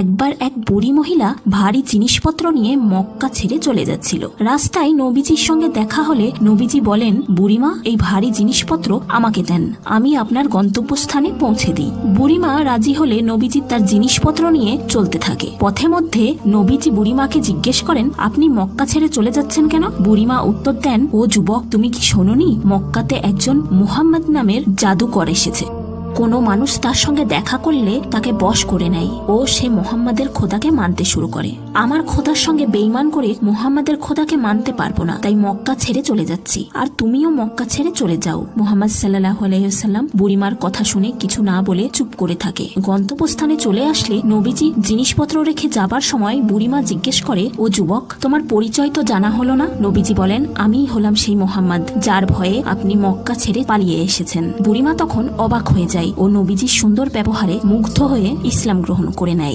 একবার এক বুড়ি মহিলা ভারী জিনিসপত্র নিয়ে মক্কা ছেড়ে চলে যাচ্ছিল। রাস্তায় নবীজির সঙ্গে দেখা হলে নবীজি বলেন, বুড়িমা, এই ভারী জিনিসপত্র আমাকে দেন, আমি আপনার গন্তব্যস্থানে পৌঁছে দিই। বুড়িমা রাজি হলে নবীজি তার জিনিসপত্র নিয়ে চলতে থাকে। পথে মধ্যে নবীজি বুড়িমাকে জিজ্ঞেস করেন, আপনি মক্কা ছেড়ে চলে যাচ্ছেন কেন? বুড়িমা উত্তর দেন, ও যুবক, তুমি কি শোনোনি, মক্কাতে একজন মুহাম্মদ নামের জাদুকর এসেছে। কোনো মানুষ তার সঙ্গে দেখা করলে তাকে বশ করে নেয় ও সে মুহাম্মাদের খোদাকে মানতে শুরু করে। আমার খোদার সঙ্গে বেঈমান করে মুহাম্মাদের খোদাকে মানতে পারবো না, তাই মক্কা ছেড়ে চলে যাচ্ছি, আর তুমিও মক্কা ছেড়ে চলে যাও। মুহাম্মদ সাল্লাল্লাহু আলাইহি ওয়াসাল্লাম বুড়িমার কথা শুনে কিছু না বলে চুপ করে থাকে। গন্তব্যস্থানে চলে আসলে নবীজি জিনিসপত্র রেখে যাবার সময় বুড়িমা জিজ্ঞেস করে, ও যুবক, তোমার পরিচয় তো জানা হলো না। নবীজি বলেন, আমিই হলাম সেই মুহাম্মদ যার ভয়ে আপনি মক্কা ছেড়ে পালিয়ে এসেছেন। বুড়িমা তখন অবাক হয়ে যায় ও নবীজির সুন্দর ব্যবহারে মুগ্ধ হয়ে ইসলাম গ্রহণ করে নেয়।